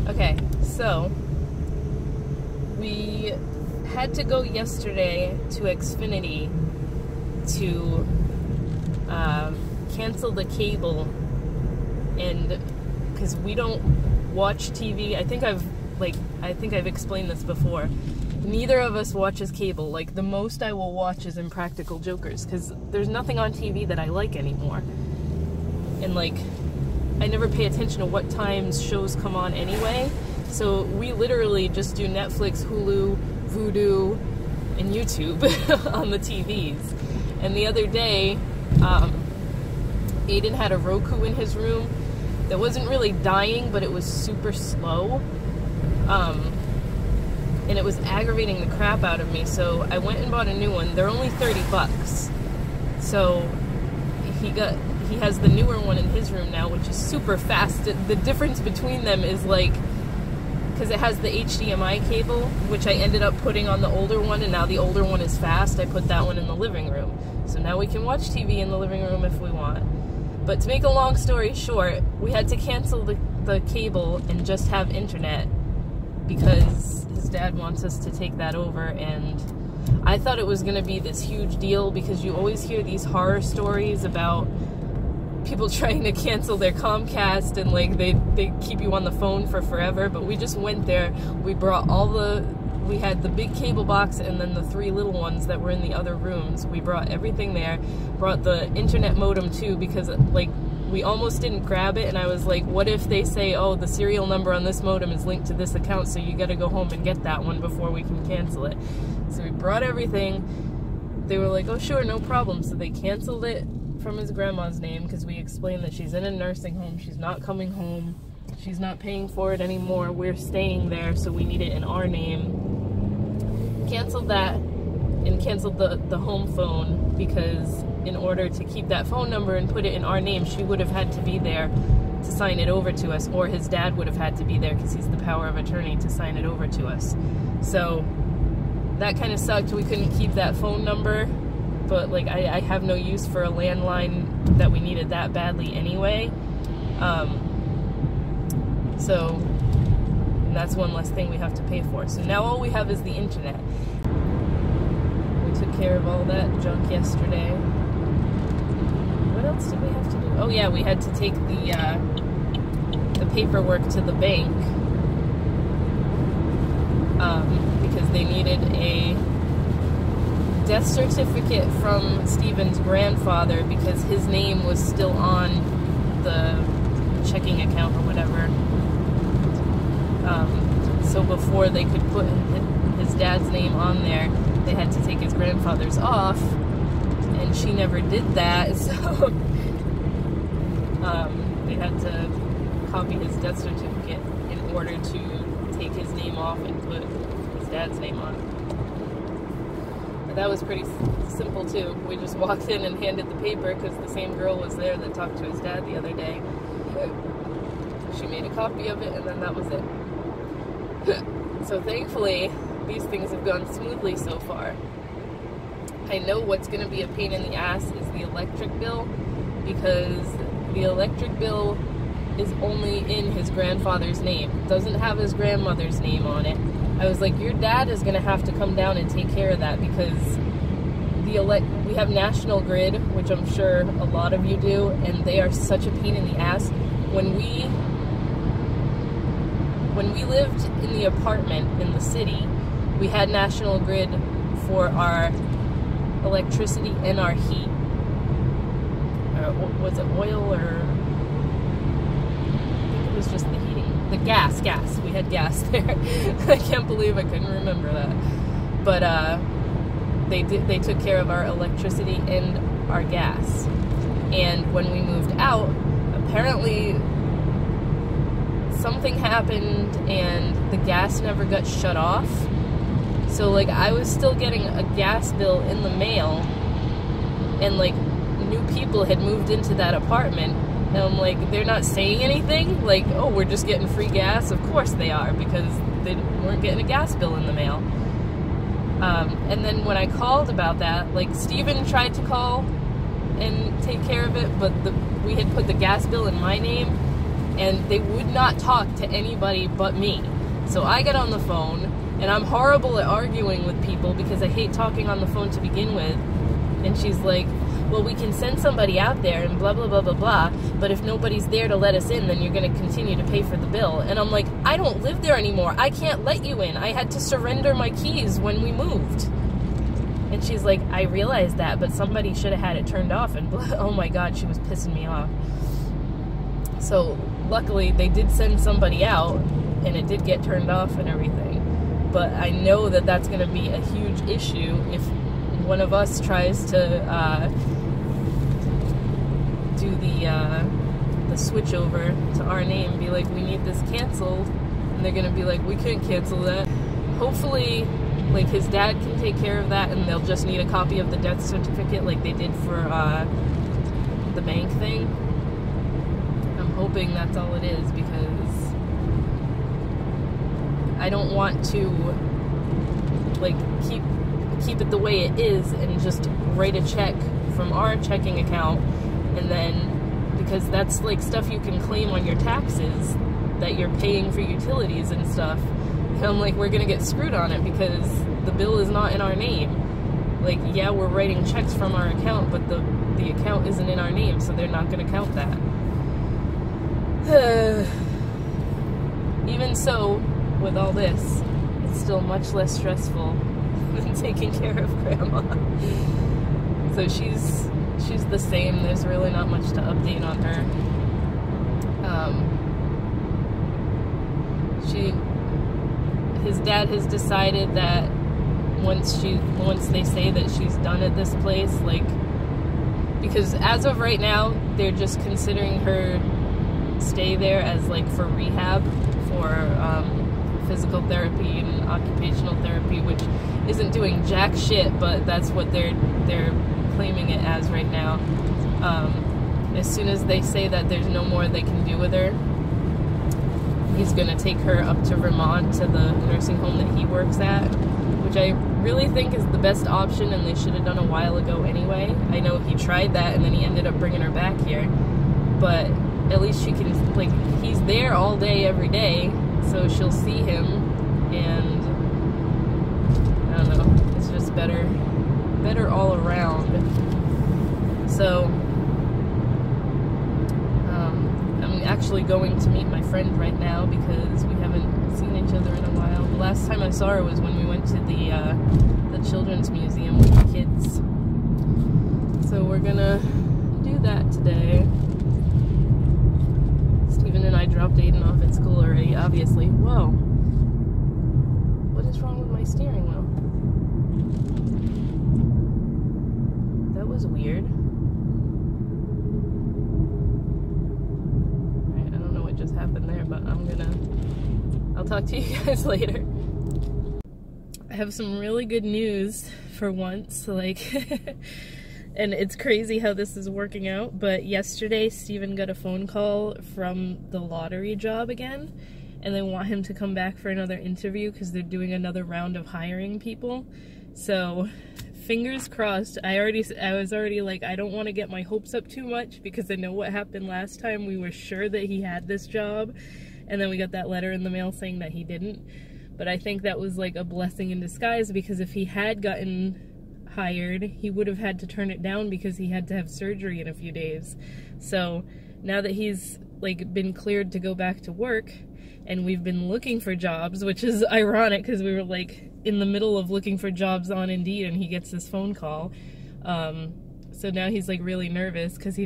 Okay, so we had to go yesterday to Xfinity to cancel the cable, and because we don't watch TV. I think I've explained this before. Neither of us watches cable. Like, the most I will watch is Impractical Jokers, because there's nothing on TV that I like anymore. And like, I never pay attention to what times shows come on anyway. So we literally just do Netflix, Hulu, Vudu, and YouTube on the TVs. And the other day, Aiden had a Roku in his room that wasn't really dying, but it was super slow. And it was aggravating the crap out of me. So I went and bought a new one. They're only $30. So he has the newer one in his room now, which is super fast. The difference between them is like, because it has the HDMI cable, which I ended up putting on the older one, and now the older one is fast. I put that one in the living room. So now we can watch TV in the living room if we want. But to make a long story short, we had to cancel the cable and just have internet because his dad wants us to take that over. And I thought it was going to be this huge deal, because you always hear these horror stories about people trying to cancel their Comcast, and like they keep you on the phone for forever. But we just went there. We brought we had the big cable box and then the 3 little ones that were in the other rooms. We brought everything there. Brought the internet modem too, because like we almost didn't grab it, and I was like, what if they say, oh, the serial number on this modem is linked to this account, so you got to go home and get that one before we can cancel it. So we brought everything. They were like, oh sure, no problem. So they canceled it from his grandma's name, because we explained that she's in a nursing home, she's not coming home, she's not paying for it anymore, we're staying there, so we need it in our name. Canceled that, and canceled the home phone, because in order to keep that phone number and put it in our name, she would have had to be there to sign it over to us, or his dad would have had to be there because he's the power of attorney to sign it over to us. So that kind of sucked. We couldn't keep that phone number, but like I have no use for a landline that we needed that badly anyway. So that's one less thing we have to pay for. So now all we have is the internet. We took care of all that junk yesterday. What else did we have to do? Oh yeah, we had to take the paperwork to the bank, because they needed a death certificate from Steven's grandfather, because his name was still on the checking account or whatever. So before they could put his dad's name on there, they had to take his grandfather's off, and she never did that, so they had to copy his death certificate in order to take his name off and put his dad's name on. But that was pretty simple too. We just walked in and handed the paper, because the same girl was there that talked to his dad the other day. She made a copy of it, and then that was it. So thankfully, these things have gone smoothly so far. I know what's going to be a pain in the ass is the electric bill, because the electric bill is only in his grandfather's name. It doesn't have his grandmother's name on it. I was like, your dad is going to have to come down and take care of that, because we have National Grid, which I'm sure a lot of you do, and they are such a pain in the ass. When we lived in the apartment in the city, we had National Grid for our electricity and our heat. Was it oil, or I think it was just the heating. The gas. We had gas there. I can't believe I couldn't remember that. But they took care of our electricity and our gas. And when we moved out, apparently something happened and the gas never got shut off. So like, I was still getting a gas bill in the mail, and like, new people had moved into that apartment, and I'm like, they're not saying anything? Like, oh, we're just getting free gas? Of course they are, because they weren't getting a gas bill in the mail. And then when I called about that, like, Steven tried to call and take care of it, but we had put the gas bill in my name, and they would not talk to anybody but me. So I get on the phone, and I'm horrible at arguing with people because I hate talking on the phone to begin with. And she's like, well, we can send somebody out there and blah, blah, blah, blah, blah, but if nobody's there to let us in, then you're going to continue to pay for the bill. And I'm like, I don't live there anymore. I can't let you in. I had to surrender my keys when we moved. And she's like, I realized that, but somebody should have had it turned off. And oh my God, she was pissing me off. So luckily they did send somebody out, and it did get turned off and everything. But I know that that's going to be a huge issue if one of us tries to do the switch over to our name, be like, we need this canceled, and they're gonna be like, we can't cancel that. Hopefully, like, his dad can take care of that, and they'll just need a copy of the death certificate like they did for the bank thing. I'm hoping that's all it is, because I don't want to, like, keep it the way it is and just write a check from our checking account, and then, because that's like stuff you can claim on your taxes that you're paying for utilities and stuff, and I'm like, we're gonna get screwed on it because the bill is not in our name. Like, yeah, we're writing checks from our account, but the account isn't in our name, so they're not gonna count that. Even so, with all this, it's still much less stressful than taking care of Grandma. So she's the same. There's really not much to update on her. His dad has decided that once they say that she's done at this place, like, because as of right now, they're just considering her stay there as like for rehab, for physical therapy and occupational therapy, which isn't doing jack shit, but that's what they're claiming it as right now. As soon as they say that there's no more they can do with her, he's gonna take her up to Vermont to the nursing home that he works at, which I really think is the best option, and they should have done a while ago anyway. I know he tried that and then he ended up bringing her back here, but at least she can, like, he's there all day every day, so she'll see him, and I don't know, it's just better all around. So I'm actually going to meet my friend right now because we haven't seen each other in a while. The last time I saw her was when we went to the children's museum with the kids. So we're gonna do that today. Steven and I dropped Aiden off at school already, obviously. Whoa. What is wrong with my steering wheel? That was weird. Alright, I don't know what just happened there, but I'll talk to you guys later. I have some really good news for once, like, and it's crazy how this is working out, but yesterday Steven got a phone call from the lottery job again, and they want him to come back for another interview because they're doing another round of hiring people. So fingers crossed. I was already like, I don't want to get my hopes up too much because I know what happened last time. We were sure that he had this job, and then we got that letter in the mail saying that he didn't. But I think that was like a blessing in disguise, because if he had gotten hired, he would have had to turn it down because he had to have surgery in a few days. So now that he's like been cleared to go back to work, and we've been looking for jobs, which is ironic because we were like in the middle of looking for jobs on Indeed, and he gets this phone call. So now he's like really nervous because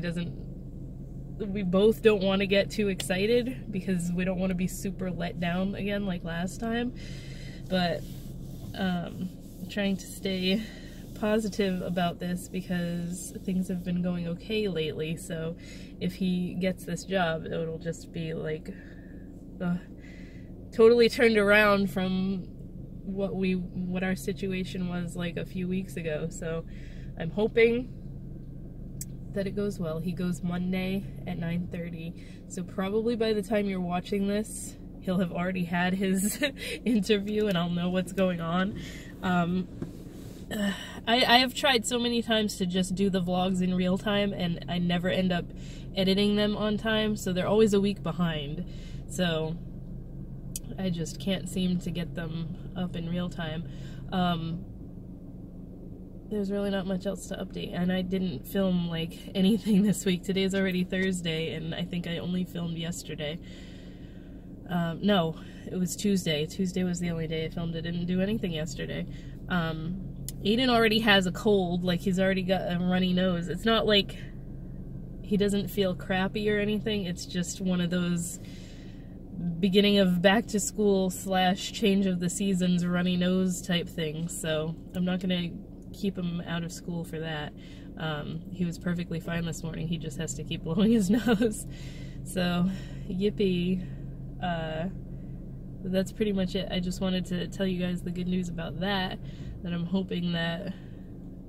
we both don't want to get too excited because we don't want to be super let down again like last time. But trying to stay positive about this because things have been going okay lately. So if he gets this job, it'll just be like totally turned around from what our situation was like a few weeks ago. So I'm hoping that it goes well. He goes Monday at 9:30, so probably by the time you're watching this, he'll have already had his interview and I'll know what's going on. I have tried so many times to just do the vlogs in real time, and I never end up editing them on time, so they're always a week behind. So I just can't seem to get them up in real time. There's really not much else to update, and I didn't film like anything this week. Today's already Thursday, and I think I only filmed yesterday. No, it was Tuesday. Tuesday was the only day I filmed. I didn't do anything yesterday. Aiden already has a cold, like he's already got a runny nose. It's not like he doesn't feel crappy or anything, it's just one of those beginning of back to school / change of the seasons runny nose type things, so I'm not gonna keep him out of school for that. He was perfectly fine this morning, he just has to keep blowing his nose. So, yippee. That's pretty much it. I just wanted to tell you guys the good news about that I'm hoping that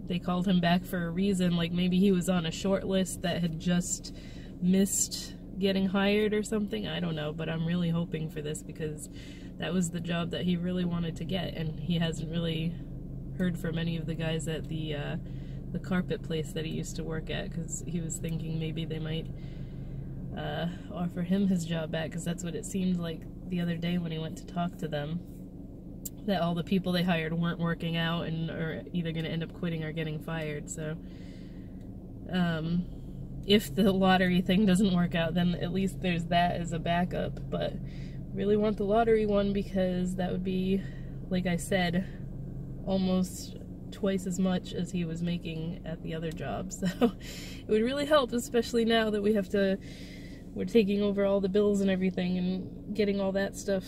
they called him back for a reason, like maybe he was on a short list that had just missed getting hired or something, I don't know, but I'm really hoping for this because that was the job that he really wanted to get, and he hasn't really heard from any of the guys at the carpet place that he used to work at, because he was thinking maybe they might offer him his job back, because that's what it seemed like the other day when he went to talk to them, that all the people they hired weren't working out and are either going to end up quitting or getting fired. So if the lottery thing doesn't work out, then at least there's that as a backup, but really want the lottery one because that would be, like I said, almost twice as much as he was making at the other job. So it would really help, especially now that we're taking over all the bills and everything and getting all that stuff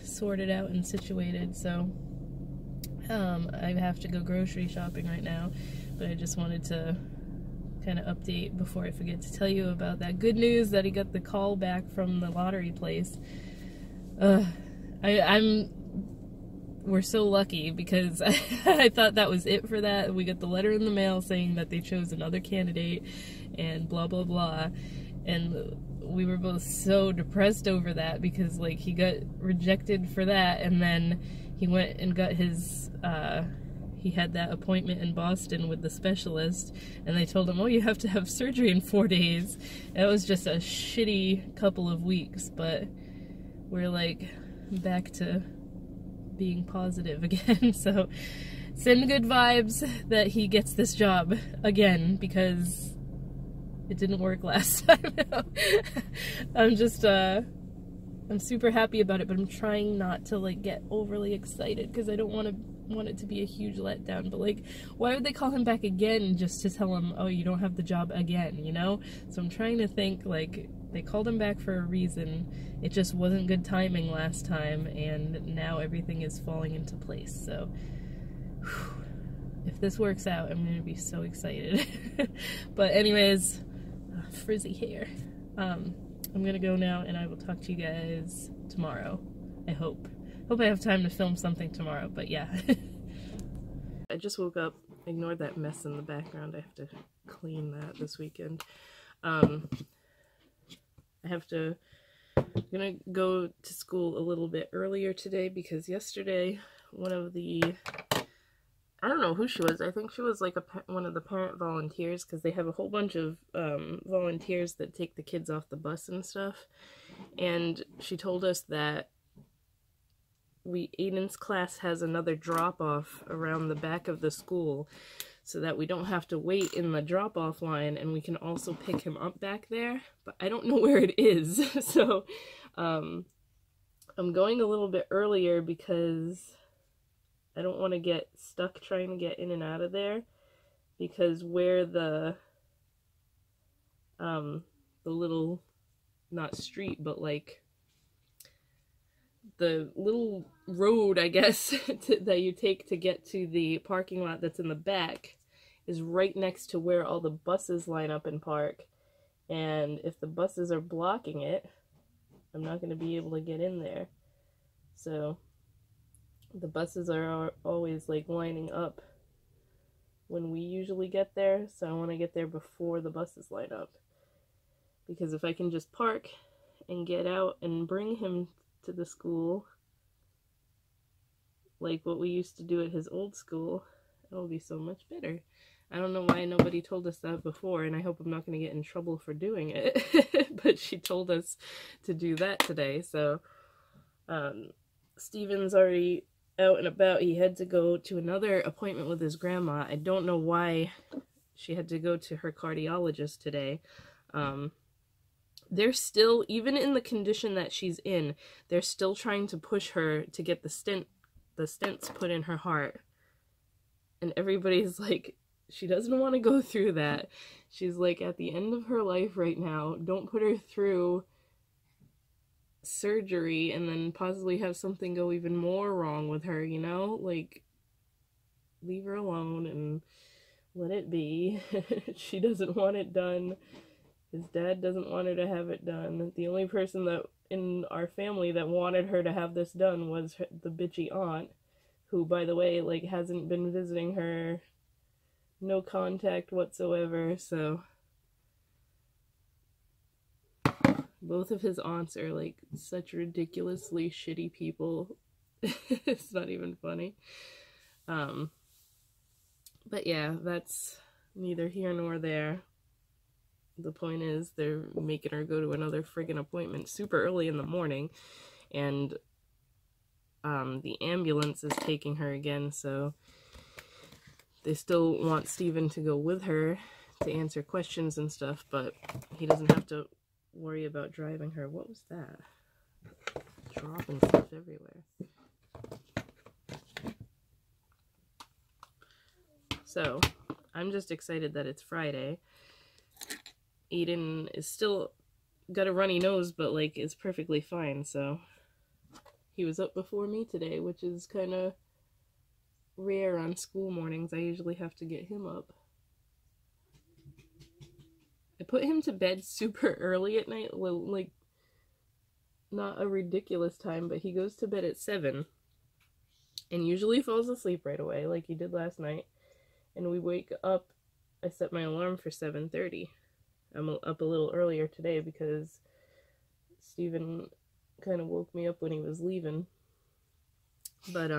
sorted out and situated. So I have to go grocery shopping right now, but I just wanted to kind of update before I forget to tell you about that good news that he got the call back from the lottery place. We're so lucky because I thought that was it for that. We got the letter in the mail saying that they chose another candidate and blah blah blah, and we were both so depressed over that because like he got rejected for that, and then he went and got his he had that appointment in Boston with the specialist, and they told him, oh, you have to have surgery in 4 days. And it was just a shitty couple of weeks, but we're like back to being positive again. So send good vibes that he gets this job again, because it didn't work last time. I'm just I'm super happy about it, but I'm trying not to like get overly excited because I don't want it to be a huge letdown. But like, why would they call him back again just to tell him, oh, you don't have the job again, you know? So I'm trying to think, like, they called him back for a reason. It just wasn't good timing last time, and now everything is falling into place. So whew, if this works out, I'm gonna be so excited. But anyways, frizzy hair. I'm gonna go now, and I will talk to you guys tomorrow. I hope I have time to film something tomorrow, but yeah. I just woke up. Ignore that mess in the background. I have to clean that this weekend. I'm gonna go to school a little bit earlier today because yesterday one of the, I don't know who she was, I think she was like one of the parent volunteers, because they have a whole bunch of volunteers that take the kids off the bus and stuff, and she told us that Aiden's class has another drop-off around the back of the school, so that we don't have to wait in the drop-off line, and we can also pick him up back there, but I don't know where it is. So I'm going a little bit earlier because I don't want to get stuck trying to get in and out of there, because where the little, not street, but like the little road, I guess, that you take to get to the parking lot that's in the back is right next to where all the buses line up and park. And if the buses are blocking it, I'm not going to be able to get in there. So the buses are always like lining up when we usually get there, so I want to get there before the buses line up. Because if I can just park and get out and bring him to the school, like what we used to do at his old school, That'll be so much better. I don't know why nobody told us that before, and I hope I'm not going to get in trouble for doing it. But she told us to do that today, so Steven's already out and about. He had to go to another appointment with his grandma. I don't know why she had to go to her cardiologist today. They're still, even in the condition that she's in, they're still trying to push her to get the stents put in her heart. And everybody's like, she doesn't want to go through that. She's like at the end of her life right now. Don't put her through surgery and then possibly have something go even more wrong with her, you know? Like, leave her alone and let it be. She doesn't want it done. His dad doesn't want her to have it done. The only person that in our family that wanted her to have this done was the bitchy aunt, who, by the way, like, hasn't been visiting her. No contact whatsoever, so both of his aunts are like such ridiculously shitty people. It's not even funny. But yeah, that's neither here nor there. The point is, they're making her go to another friggin' appointment super early in the morning, and the ambulance is taking her again, so they still want Steven to go with her to answer questions and stuff, but he doesn't have to worry about driving her. What was that? Dropping stuff everywhere. So, I'm just excited that it's Friday. Aiden is still got a runny nose, but, like, it's perfectly fine, so he was up before me today, which is kind of rare on school mornings. I usually have to get him up. I put him to bed super early at night, like, not a ridiculous time, but he goes to bed at 7, and usually falls asleep right away, like he did last night, and we wake up. I set my alarm for 7:30. I'm up a little earlier today because Steven kind of woke me up when he was leaving, but,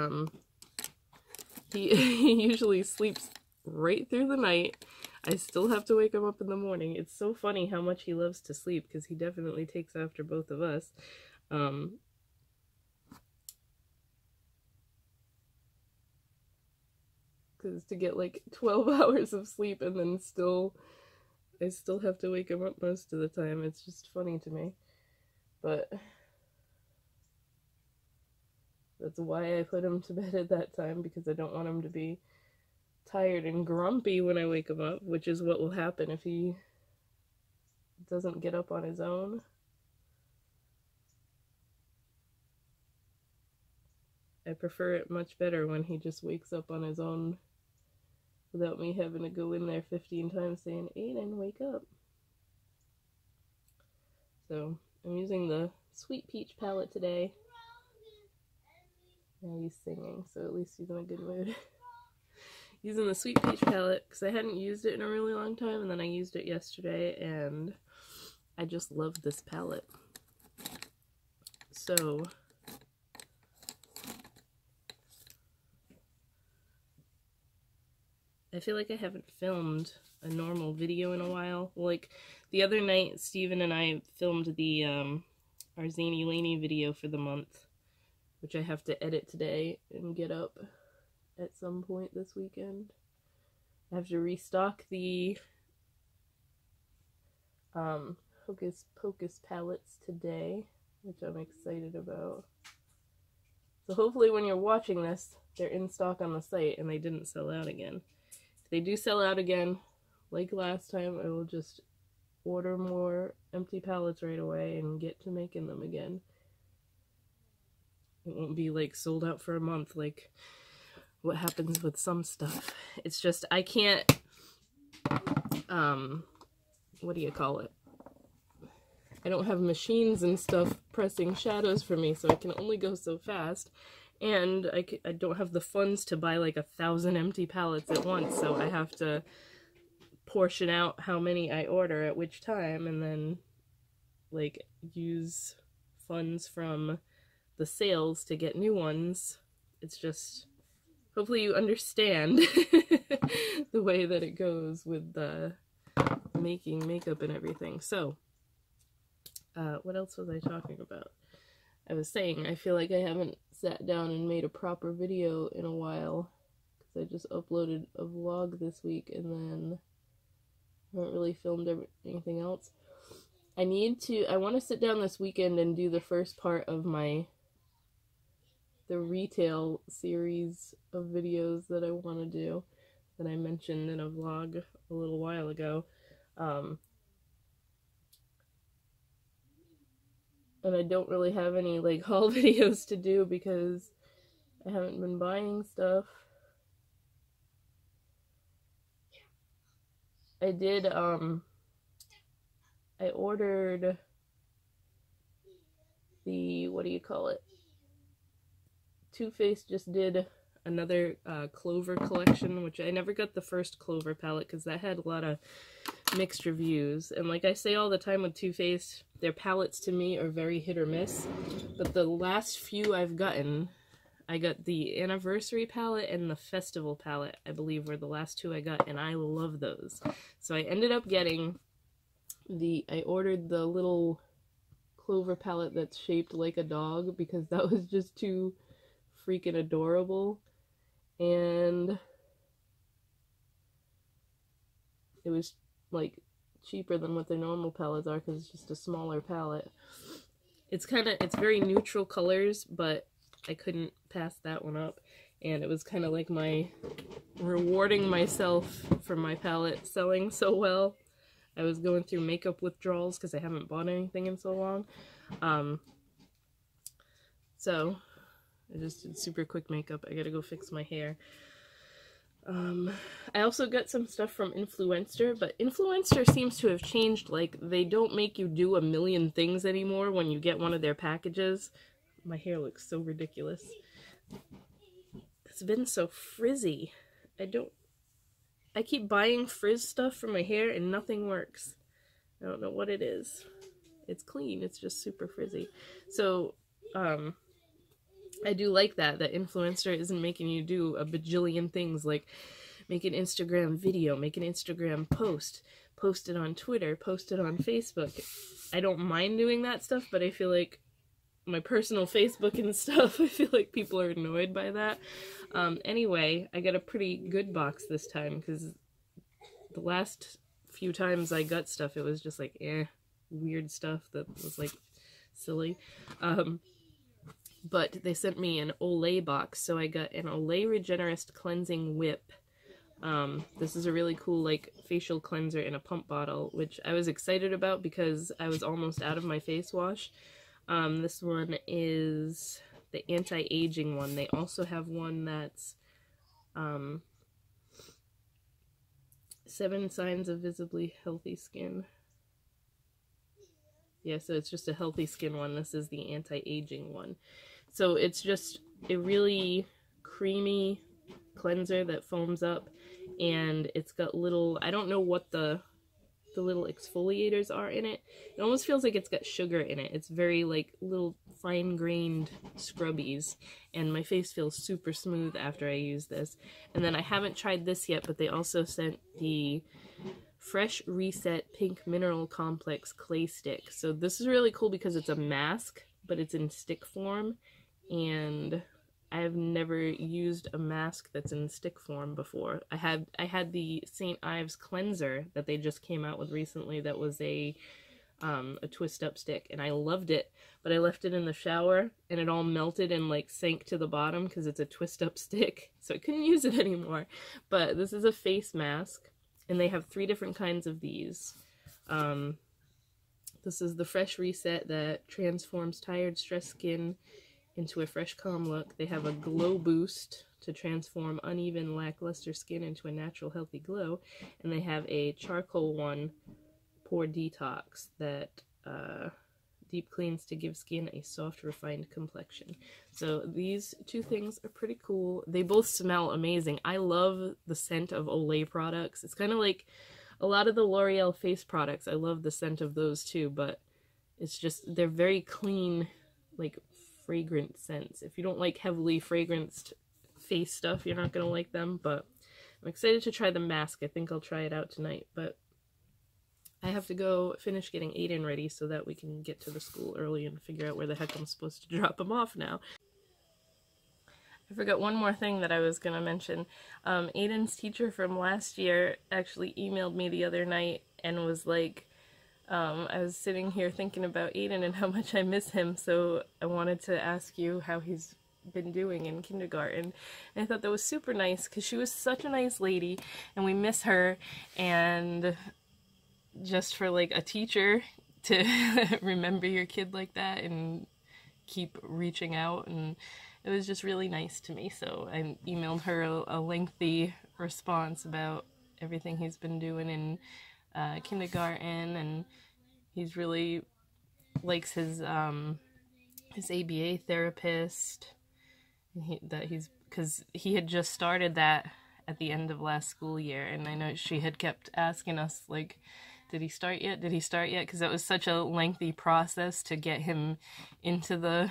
he usually sleeps right through the night. I still have to wake him up in the morning. It's so funny how much he loves to sleep, because he definitely takes after both of us. Because to get like 12 hours of sleep and then I still have to wake him up most of the time. It's just funny to me. But that's why I put him to bed at that time, because I don't want him to be tired and grumpy when I wake him up, which is what will happen if he doesn't get up on his own. I prefer it much better when he just wakes up on his own without me having to go in there 15 times saying, Aiden, wake up. So, I'm using the Sweet Peach palette today. Now he's singing, so at least he's in a good mood. Using the Sweet Peach palette, because I hadn't used it in a really long time, and then I used it yesterday, and I just love this palette. So, I feel like I haven't filmed a normal video in a while. Like, the other night, Steven and I filmed the our Zany Laney video for the month, which I have to edit today and get up at some point this weekend. I have to restock the Hocus Pocus palettes today, which I'm excited about. So hopefully when you're watching this, they're in stock on the site and they didn't sell out again. If they do sell out again, like last time, I will just order more empty palettes right away and get to making them again. It won't be like sold out for a month like what happens with some stuff. It's just, I can't, what do you call it? I don't have machines and stuff pressing shadows for me, so I can only go so fast. And I don't have the funds to buy like 1,000 empty palettes at once, so I have to portion out how many I order at which time, and then like use funds from the sales to get new ones. It's just hopefully you understand the way that it goes with the making makeup and everything. So, what else was I talking about? I was saying, I feel like I haven't sat down and made a proper video in a while, because I just uploaded a vlog this week and then haven't really filmed anything else. I want to sit down this weekend and do the first part of the retail series of videos that I want to do, that I mentioned in a vlog a little while ago. And I don't really have any like haul videos to do because I haven't been buying stuff. I did, I ordered the, what do you call it? Too Faced just did another Clover collection, which I never got the first Clover palette because that had a lot of mixed reviews. And like I say all the time with Too Faced, their palettes to me are very hit or miss. But the last few I've gotten, I got the Anniversary palette and the Festival palette, I believe were the last two I got, and I love those. So I ended up getting I ordered the little Clover palette that's shaped like a dog because that was just too freaking adorable. And it was like cheaper than what their normal palettes are because it's just a smaller palette. It's very neutral colors, but I couldn't pass that one up. And it was kind of like my rewarding myself for my palette selling so well. I was going through makeup withdrawals because I haven't bought anything in so long. So I just did super quick makeup. I gotta go fix my hair. I also got some stuff from Influenster, but Influencer seems to have changed. Like, they don't make you do a million things anymore when you get one of their packages. My hair looks so ridiculous. It's been so frizzy. I keep buying frizz stuff for my hair and nothing works. I don't know what it is. It's clean, it's just super frizzy. So, I do like that Influencer isn't making you do a bajillion things, like make an Instagram video, make an Instagram post, post it on Twitter, post it on Facebook. I don't mind doing that stuff, but I feel like my personal Facebook and stuff, I feel like people are annoyed by that. Anyway, I got a pretty good box this time, because the last few times I got stuff, it was just like, weird stuff that was like silly. But they sent me an Olay box, so I got an Olay Regenerist Cleansing Whip. This is a really cool, like, facial cleanser in a pump bottle, which I was excited about because I was almost out of my face wash. This one is the anti-aging one. They also have one that's 7 Signs of Visibly Healthy Skin. Yeah, so it's just a healthy skin one. This is the anti-aging one. So it's just a really creamy cleanser that foams up, and it's got little, I don't know what the little exfoliators are in it. It almost feels like it's got sugar in it. It's very like little fine-grained scrubbies, and my face feels super smooth after I use this. And then I haven't tried this yet, but they also sent the Fresh Reset Pink Mineral Complex Clay Stick. So this is really cool because it's a mask, but it's in stick form, and I've never used a mask that's in stick form before. I had the St. Ives cleanser that they just came out with recently that was a twist up stick, and I loved it, but I left it in the shower and it all melted and like sank to the bottom because it's a twist up stick, so I couldn't use it anymore. But this is a face mask, and they have 3 different kinds of these. This is the Fresh Reset that transforms tired, stressed skin into a fresh, calm look. They have a Glow Boost to transform uneven, lackluster skin into a natural, healthy glow. And they have a charcoal one, Pore Detox, that deep cleans to give skin a soft, refined complexion. So these 2 things are pretty cool. They both smell amazing. I love the scent of Olay products. It's kind of like a lot of the L'Oreal face products. I love the scent of those too, but it's just, they're very clean, like, fragrant scents. If you don't like heavily fragranced face stuff. You're not gonna like them, but I'm excited to try the mask. I think I'll try it out tonight, but I have to go finish getting Aiden ready so that we can get to the school early and figure out where the heck I'm supposed to drop him off now. I forgot one more thing that I was going to mention. Aiden's teacher from last year actually emailed me the other night and was like, I was sitting here thinking about Aiden and how much I miss him, so I wanted to ask you how he's been doing in kindergarten. And I thought that was super nice because she was such a nice lady and we miss her, and just for like a teacher to remember your kid like that and keep reaching out, and it was just really nice to me. So I emailed her a lengthy response about everything he's been doing in kindergarten, and he's really likes his ABA therapist, and because he had just started that at the end of last school year, and I know she had kept asking us, like, did he start yet? Did he start yet? Because that was such a lengthy process to get him into the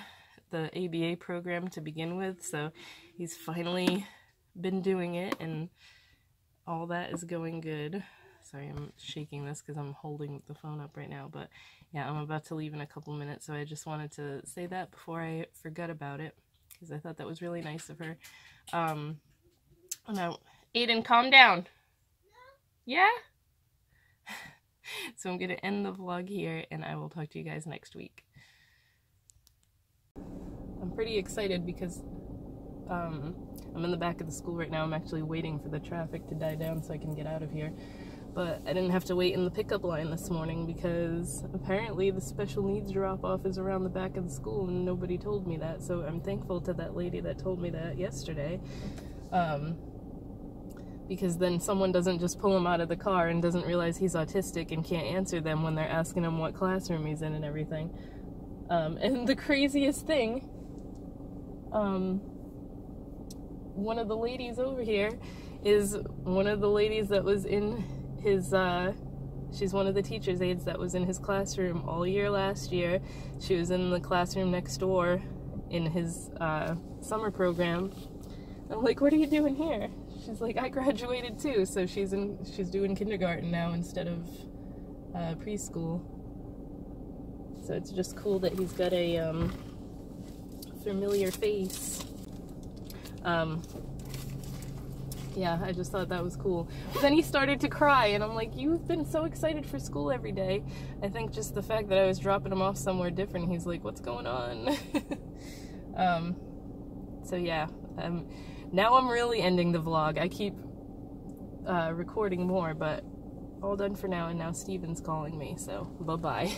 ABA program to begin with. So he's finally been doing it, and all that is going good. Sorry, I'm shaking this because I'm holding the phone up right now, but yeah, I'm about to leave in a couple minutes, so I just wanted to say that before I forgot about it, because I thought that was really nice of her. Now, Aiden, calm down. Yeah? So I'm going to end the vlog here, and I will talk to you guys next week. I'm pretty excited because I'm in the back of the school right now. I'm actually waiting for the traffic to die down so I can get out of here. But I didn't have to wait in the pickup line this morning because apparently the special needs drop-off is around the back of the school and nobody told me that. So I'm thankful to that lady that told me that yesterday. Because then someone doesn't just pull him out of the car and doesn't realize he's autistic and can't answer them when they're asking him what classroom he's in and everything. And the craziest thing, one of the ladies over here is one of the ladies that was in his, she's one of the teacher's aides that was in his classroom all year last year. She was in the classroom next door in his summer program. I'm like, what are you doing here? She's like, I graduated too, so she's doing kindergarten now instead of preschool. So it's just cool that he's got a familiar face. Yeah, I just thought that was cool. But then he started to cry, and I'm like, you've been so excited for school every day. I think just the fact that I was dropping him off somewhere different, he's like, what's going on? So yeah, now I'm really ending the vlog. I keep recording more, but all done for now, and now Steven's calling me, so bye-bye.